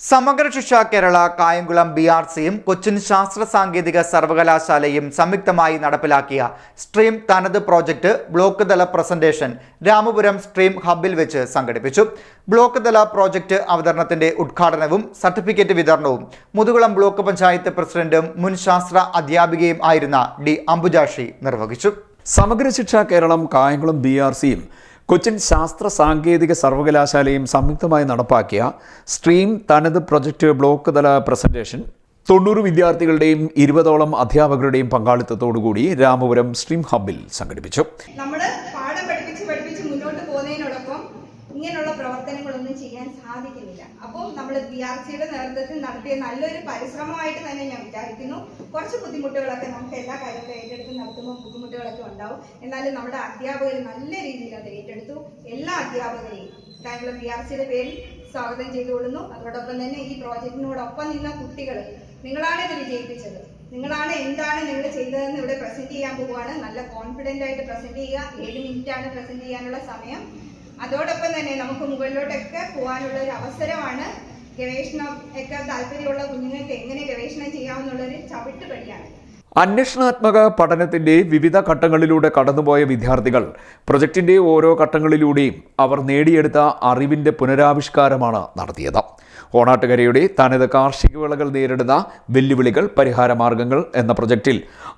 സമഗ്ര ശിക്ഷ കേരള കായംകുളം BRCയും കൊച്ചിൻ ശാസ്ത്ര സാങ്കേതിക സർവകലാശാലയും സംയുക്തമായി നടപ്പിലാക്കിയ സ്ട്രീം തനത് പ്രോജക്റ്റ് ബ്ലോക്ക് തല പ്രസന്റേഷൻ രാമപുരം സ്ട്രീം ഹബ്ബിൽ വെച്ച് സംഘടിപ്പിച്ചു. ബ്ലോക്ക് തല പ്രോജക്റ്റ് അവതരണത്തിന്റെ ഉദ്ഘാടനവും സർട്ടിഫിക്കറ്റ് വിതരണവും മുതുകുളം ബ്ലോക്ക് പഞ്ചായത്ത് പ്രസിഡന്റും മുൻ ശാസ്ത്ര അധ്യാപികയും ആയിരുന്ന ഡി അംബുജാക്ഷി നിർവഹിച്ചു. സമഗ്ര ശിക്ഷ കേരളം കായംകുളം BRCയും കൊച്ചിൻ ശാസ്ത്ര സാങ്കേതിക സർവകലാശാലയും സംയുക്തമായി നടപ്പാക്കിയ സ്ട്രീം തനത് പ്രൊജക്റ്റ് ബ്ലോക്ക് തല പ്രസന്റേഷൻ 90 വിദ്യാർത്ഥികളുടെയും 20ഓളം അധ്യാപകരുടെയും പങ്കാളിത്തത്തോടുകൂടി രാമപുരം സ്ട്രീം ഹബ്ബിൽ സംഘടിപ്പിച്ചു. നമ്മുടെ പാഠം പഠിപ്പിച്ച് മുന്നോട്ട് പോകുന്നതിനോടൊപ്പം ഇങ്ങനെയുള്ള പ്രവർത്തനങ്ങളൊന്നും ചെയ്യാൻ സാധിക്കുന്നില്ല. അപ്പോൾ നമ്മൾ BRCയുടെ നേതൃത്വത്തിൽ നടത്തിയ നല്ലൊരു പരിശ്രമമായിട്ട് തന്നെ ഞാൻ വിചാരിക്കുന്നു. കുറച്ച് ബുദ്ധിമുട്ടുകളൊക്കെ നമുക്ക് എല്ലാ കാര്യങ്ങളും ഏറ്റെടുത്ത് നടത്തുമ്പോൾ ബുദ്ധിമുട്ടുകളൊക്കെ ഉണ്ടാവും. എന്നാലും നമ്മുടെ അധ്യാപകർ നല്ല രീതിയിൽ അത് ഏറ്റെടുത്തു. എല്ലാ അധ്യാപകരെയും കായംകുളം BRCയുടെ പേരിൽ സ്വാഗതം ചെയ്തുകൊള്ളുന്നു. അതോടൊപ്പം തന്നെ ഈ പ്രോജക്റ്റിനോടൊപ്പം നിന്ന കുട്ടികൾ, നിങ്ങളാണ് ഇത് വിജയിപ്പിച്ചത്. നിങ്ങളാണ് എന്താണ് നിങ്ങൾ ചെയ്തതെന്ന് ഇവിടെ പ്രസന്റ് ചെയ്യാൻ പോവുകയാണ്. നല്ല കോൺഫിഡൻ്റ് ആയിട്ട് പ്രസന്റ് ചെയ്യുക. 7 മിനിറ്റാണ് പ്രസന്റ് ചെയ്യാനുള്ള സമയം. അതോടൊപ്പം തന്നെ നമുക്ക് മുകളിലോട്ടൊക്കെ പോകാനുള്ള ഒരു അവസരമാണ്. ഗവേഷണം ഒക്കെ താല്പര്യമുള്ള കുഞ്ഞുങ്ങൾക്ക് എങ്ങനെ ഗവേഷണം ചെയ്യാമെന്നുള്ളൊരു ചവിട്ടുപടിയാണ്. അന്വേഷണാത്മക പഠനത്തിന്റെ വിവിധ ഘട്ടങ്ങളിലൂടെ കടന്നുപോയ വിദ്യാർത്ഥികൾ പ്രൊജക്ടിന്റെ ഓരോ ഘട്ടങ്ങളിലൂടെയും അവർ നേടിയെടുത്ത അറിവിന്റെ പുനരാവിഷ്കാരമാണ് നടത്തിയത്. ഓണാട്ടുകരയുടെ തനത് കാർഷിക വിളകൾ നേരിടുന്ന വെല്ലുവിളികൾ പരിഹാരമാർഗങ്ങൾ എന്ന പ്രൊജക്റ്റിൽ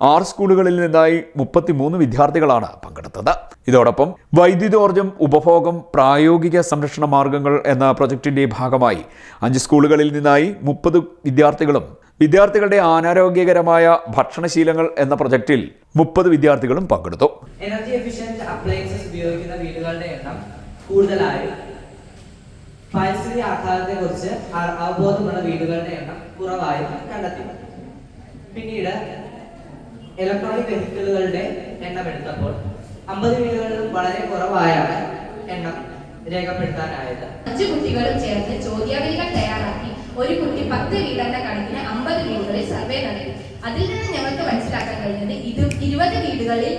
6 സ്കൂളുകളിൽ നിന്നായി 33 വിദ്യാർത്ഥികളാണ് പങ്കെടുത്തത്. ഇതോടൊപ്പം വൈദ്യുതോർജ്ജം ഉപഭോഗം പ്രായോഗിക സംരക്ഷണ മാർഗങ്ങൾ എന്ന പ്രൊജക്ടിന്റെ ഭാഗമായി 5 സ്കൂളുകളിൽ നിന്നായി 30 വിദ്യാർത്ഥികളും വിദ്യാർത്ഥികളുടെ അനാരോഗ്യകരമായ ഭക്ഷണശീലങ്ങൾ എന്ന പ്രൊജക്റ്റിൽ 30 വിദ്യാർത്ഥികളും പങ്കെടുത്തു. എനർജി എഫിഷ്യന്റ് അപ്ലയൻസസ് ഉപയോഗിക്കുന്ന വീടുകളുടെ എണ്ണം കൂടുതലായി പരിസ്ഥിതി ആഘാതത്തെക്കുറിച്ച് അവബോധമുള്ള വീടുകളുടെ എണ്ണം കുറവായി കണ്ടെത്തി. പിന്നീട് ഇലക്ട്രോണിക് വെഹിക്കിളുകളുടെ എണ്ണം എടുത്തപ്പോൾ 50 വീടുകളിലും വളരെ കുറവായാണ് എണ്ണം രേഖപ്പെടുത്താനായത്. 5 കുട്ടികളും ചേർന്ന് ചോദ്യാവലികൾ തയ്യാറാക്കി ഒരു കുട്ടി 10 വീടെന്ന കണക്കിന് 50 വീടുകളിൽ സർവേ നടത്തി. അതിൽ നിന്ന് ഞങ്ങൾക്ക് മനസ്സിലാക്കാൻ കഴിഞ്ഞത് 20 വീടുകളിൽ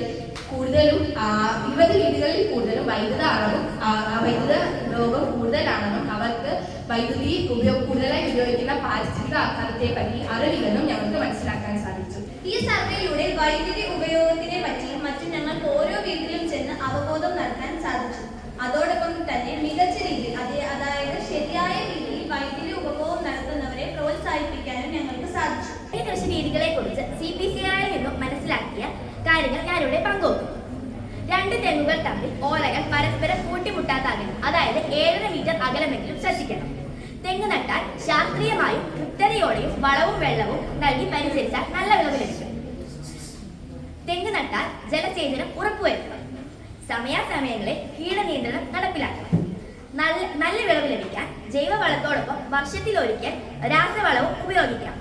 കൂടുതലും വൈദ്യുത ലോകം കൂടുതലാണെന്നും അവർക്ക് വൈദ്യുതി കൂടുതലായി ഉപയോഗിക്കുന്ന പാരിസ്ഥിതിക ആഘാതത്തെ പറ്റി അറിവില്ലെന്നും ഞങ്ങൾക്ക് മനസ്സിലാക്കാൻ സാധിച്ചു. ഈ സർവേയിലൂടെ വൈദ്യുതി ഉപയോഗത്തിനെ പറ്റിയും മറ്റും ഞങ്ങൾക്ക് ഓരോ വീട്ടിലും ചെന്ന് അവബോധം നടത്താൻ സാധിച്ചു. അതോടൊപ്പം തന്നെ മികച്ച രീതിയിൽ അതായത് ശരിയായ രീതിയിൽ വൈദ്യുതി ഉപഭോഗം നടത്തുന്നവരെ പ്രോത്സാഹിപ്പിക്കാനും ഞങ്ങൾക്ക് സാധിച്ചു. ഈ കൃഷി രീതികളെ കുറിച്ച് CPCRൽ നിന്നും മനസ്സിലാക്കിയ കാര്യങ്ങൾ ഞാനിവിടെ പങ്കുവെക്കും. 2 തെങ്ങുകൾ തമ്മിൽ ഓലകൾ പരസ്പരം കൂട്ടിമുട്ടാത്ത അകലം, അതായത് 7.5 മീറ്റർ അകലമെങ്കിലും ശ്രദ്ധിക്കണം. തെങ്ങ് നട്ടാൽ ശാസ്ത്രീയമായും കൃത്യതയോടെയും വളവും വെള്ളവും നൽകി പരിചരിച്ചാൽ നല്ല വിളവ് ലഭിക്കും. തെങ്ങ് നട്ടാൽ ജലസേചനം ഉറപ്പുവരുത്തണം. സമയാസമയങ്ങളിൽ കീടനിയന്ത്രണം നടപ്പിലാക്കണം. നല്ല വിളവ് ലഭിക്കാൻ ജൈവവളത്തോടൊപ്പം വർഷത്തിലൊരിക്കൽ രാസവളവും ഉപയോഗിക്കാം.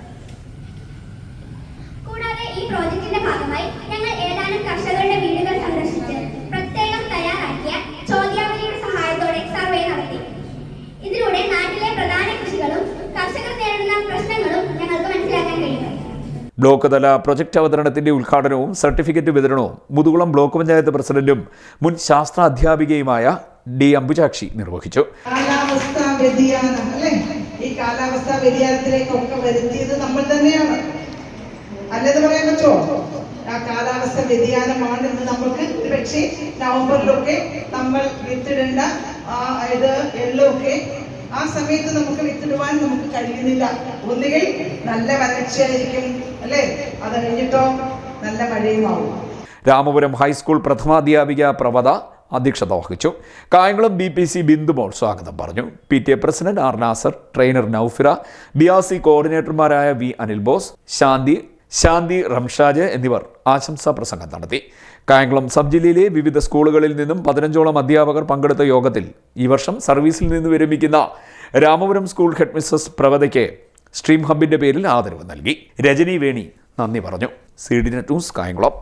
കൂടാതെ ഈ പ്രോജക്റ്റിന്റെ ഭാഗമായി ഞങ്ങൾ ഏതാനും കർഷകരുടെ വീടുകൾ സന്ദർശിച്ച് പ്രത്യേകം തയ്യാറാക്കിയ ചോദ്യാവലിയുടെ സഹായത്തോടെ സർവേ നടത്തി. ഇതിലൂടെ നാട്ടിലെ പ്രധാന കൃഷികളും കർഷകർ നേരിടുന്ന പ്രശ്നങ്ങളും ഞങ്ങൾക്ക് മനസ്സിലാക്കാൻ കഴിയും. ബ്ലോക്ക് തല പ്രൊജക്ട് അവതരണത്തിന്റെ ഉദ്ഘാടനവും സർട്ടിഫിക്കറ്റ് വിതരണവും മുതുകുളം ബ്ലോക്ക് പഞ്ചായത്ത് പ്രസിഡന്റും മുൻ ശാസ്ത്ര അധ്യാപികയുമായ ഡി അംബുജാക്ഷി നിർവഹിച്ചു. കാലാവസ്ഥാ വ്യതിയാനം അല്ലേ, ഈ കാലാവസ്ഥാ വ്യതിയാനത്തിലേക്കൊക്കെ വരുത്തിയത് നമ്മൾ തന്നെയാണ്, അല്ലെന്ന് പറയാൻ പറ്റുമോ? ആ കാലാവസ്ഥ വ്യതിയാനമാണ് ഇന്ന് നമുക്ക് ഒരുപക്ഷെ നവംബറിലൊക്കെ നമ്മൾ വിത്തിടേണ്ട ഇത് എള്ളൊക്കെ ആ സമയത്ത് നമുക്ക് വിത്തിടുവാൻ നമുക്ക് കഴിയുന്നില്ല. ഒന്നുകിൽ നല്ല വരൾച്ചയായിരിക്കും അല്ലേ, അത് കഴിഞ്ഞിട്ടോ നല്ല മഴയുമാവും. രാമപുരം ഹൈസ്കൂൾ പ്രഥമാധ്യാപിക പ്രവത അധ്യക്ഷത വഹിച്ചു. കായംകുളം BPC ബിന്ദുമോൾ സ്വാഗതം പറഞ്ഞു. PTA president R Nasar, trainer Naufira, BRC കോർഡിനേറ്റർമാരായ V അനിൽ ബോസ്, ശാന്തി റംഷാജ് എന്നിവർ ആശംസാ പ്രസംഗം നടത്തി. കായംകുളം സബ് ജില്ലയിലെ വിവിധ സ്കൂളുകളിൽ നിന്നും 15ഓളം അധ്യാപകർ പങ്കെടുത്ത യോഗത്തിൽ ഈ വർഷം സർവീസിൽ നിന്ന് വിരമിക്കുന്ന രാമപുരം സ്കൂൾ ഹെഡ് മിസ്സസ് പ്രവതയ്ക്ക് സ്ട്രീം ഹബ്ബിന്റെ പേരിൽ ആദരവ് നൽകി. രജനി വേണി നന്ദി പറഞ്ഞു. CDNet news Kayamkulam.